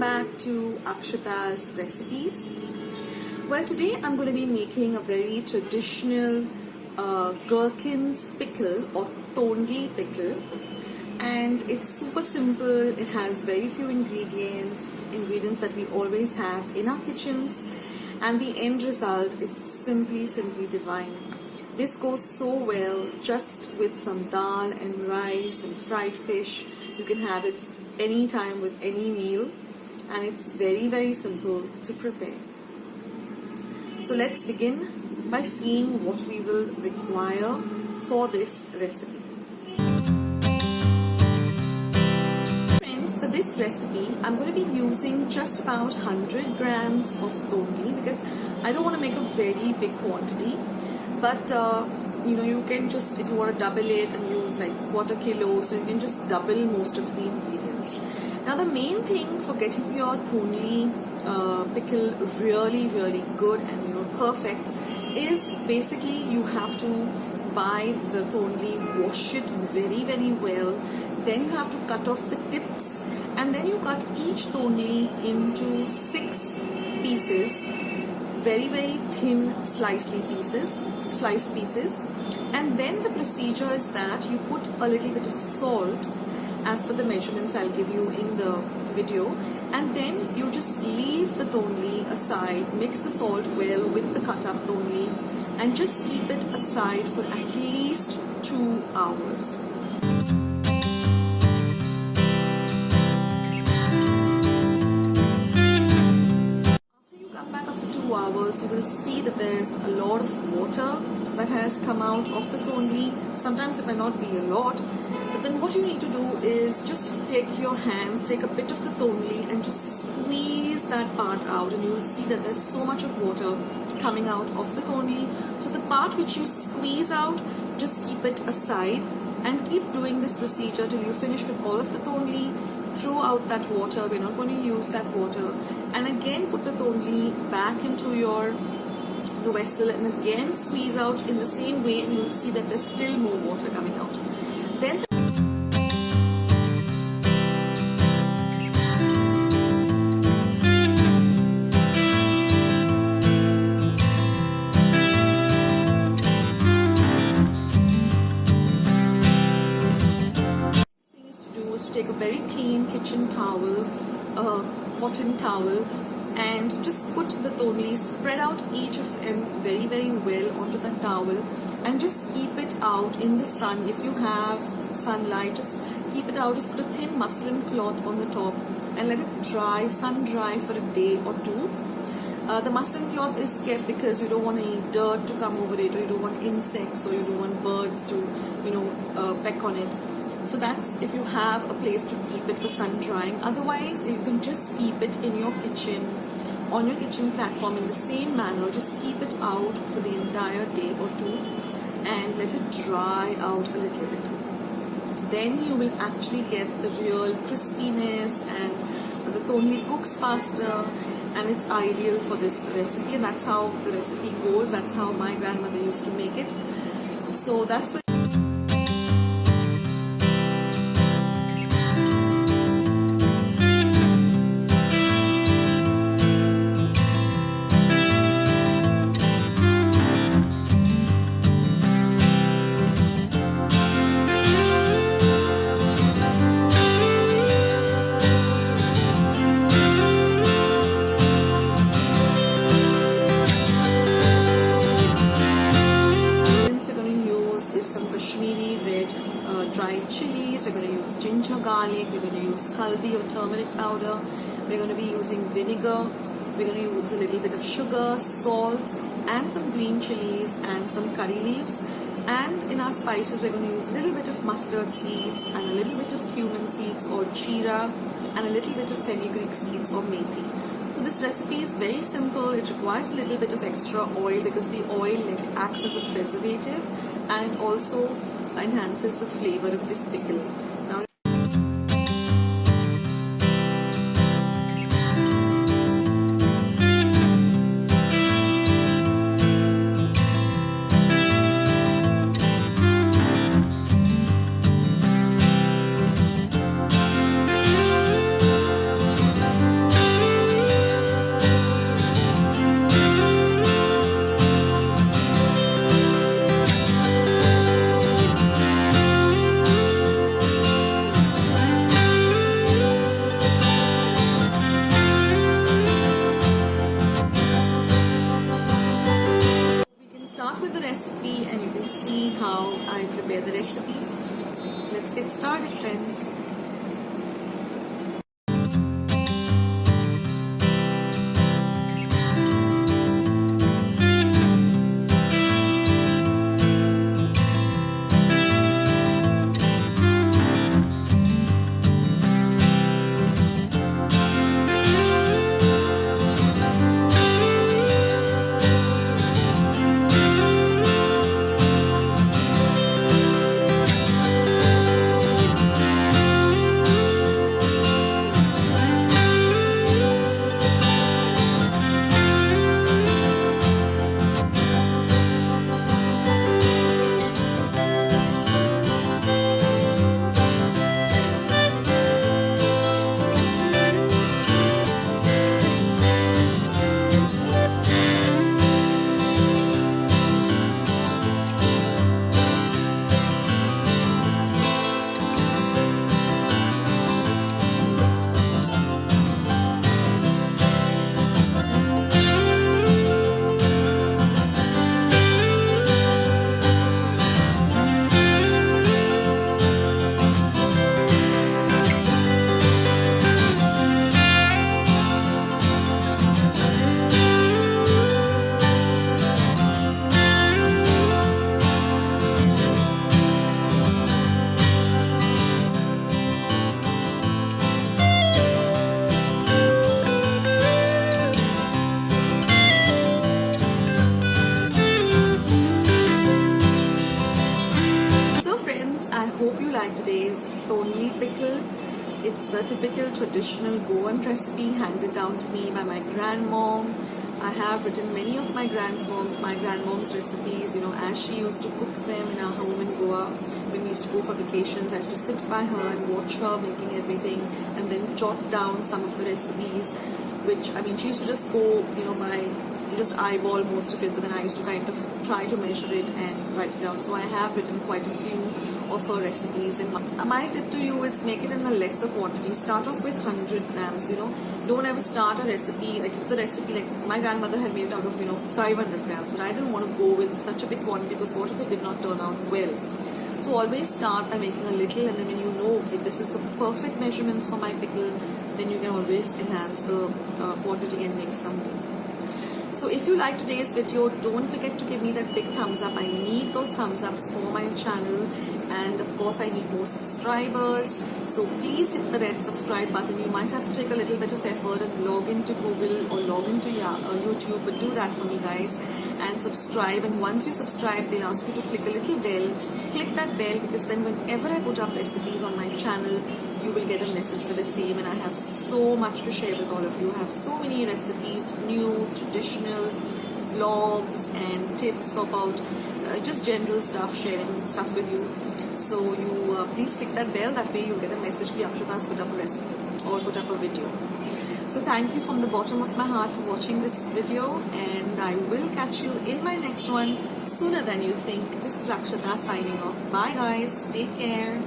back to Akshata's recipes. Well, today I'm going to be making a very traditional gherkins pickle or Tendli pickle, and it's super simple. It has very few ingredients that we always have in our kitchens, and the end result is simply divine. This goes so well just with some dal and rice and fried fish. You can have it anytime with any meal, and it's very simple to prepare. So let's begin by seeing what we will require for this recipe. Friends, for this recipe I'm going to be using just about 100 grams of Tendli because I don't want to make a very big quantity, but you can just, if you want to double it and use like quarter kilo, so you can just double most of the ingredients. Now the main thing for getting your Tendli pickle really good and perfect is basically you have to buy the Tendli, wash it very well, then you have to cut off the tips, and then you cut each Tendli into 6 pieces, very thin sliced pieces. And then the procedure is that you put a little bit of salt as per the measurements I'll give you in the video, and then you just leave the Tendli aside, mix the salt well with the cut up Tendli, and just keep it aside for at least 2 hours. After you come back after 2 hours, you will see that there's a lot of water that has come out of the Tendli. Sometimes it may not be a lot, but then what you need to do is just take your hands, take a bit of the Tendli and just squeeze that part out, and you will see that there's so much of water coming out of the Tendli. So the part which you squeeze out, just keep it aside and keep doing this procedure till you finish with all of the Tendli. Throw out that water, we're not going to use that water, and again put the Tendli back into the vessel and again squeeze out in the same way, and you will see that there's still more water coming out. Then take a very clean kitchen towel, cotton towel, and just put the Tendli, spread out each of them very well onto the towel, and just keep it out in the sun. If you have sunlight, just keep it out. Just put a thin muslin cloth on the top and let it dry, sun dry for a day or 2. The muslin cloth is kept because you don't want any dirt to come over it, or you don't want insects, or you don't want birds to peck on it. So that's if you have a place to keep it for sun drying. Otherwise, you can just keep it in your kitchen, on your kitchen platform in the same manner. Just keep it out for the entire day or 2 and let it dry out a little bit. Then you will actually get the real crispiness, and the Tendli cooks faster, and it's ideal for this recipe, and that's how the recipe goes. That's how my grandmother used to make it. So that's what dried chilies, we're going to use ginger garlic, we're going to use haldi or turmeric powder, we're going to be using vinegar, we're going to use a little bit of sugar, salt, and some green chilies and some curry leaves. And in our spices, we're going to use a little bit of mustard seeds and a little bit of cumin seeds or jeera, and a little bit of fenugreek seeds or methi. So this recipe is very simple. It requires a little bit of extra oil because the oil acts as a preservative, and it also enhances the flavor of this pickle. Now, let's get started, friends. Today's Tendli Pickle. It's the typical traditional Goan recipe handed down to me by my grandmom. I have written many of my grandmom's recipes, as she used to cook them in our home in Goa. When we used to go for vacations, I used to sit by her and watch her making everything and then jot down some of the recipes, which, she used to just go, you just eyeball most of it, but then I used to kind of try to measure it and write it down. So I have written quite a few of her recipes, and my tip to you is make it in a lesser quantity. Start off with 100 grams. Don't ever start a recipe like if the recipe, like my grandmother had made it out of 500 grams, but I didn't want to go with such a big quantity because what if it did not turn out well? So always start by making a little, and then when you know that this is the perfect measurements for my pickle, then you can always enhance the quantity and make some more. So if you like today's video, don't forget to give me that big thumbs up. I need those thumbs ups for my channel, and of course I need more subscribers. So please hit the red subscribe button. You might have to take a little bit of effort and log into Google or log into YouTube, but do that for me, guys, and subscribe. And once you subscribe, they'll ask you to click a little bell. Click that bell, because then whenever I put up recipes on my channel, you will get a message for the same. And I have so much to share with all of you. I have so many recipes, new, traditional, vlogs and tips about just general stuff, sharing stuff with you. So you please click that bell, that way you'll get a message that Akshata's put up a recipe or put up a video. So thank you from the bottom of my heart for watching this video, and I will catch you in my next one sooner than you think. This is Akshata signing off. Bye guys, take care.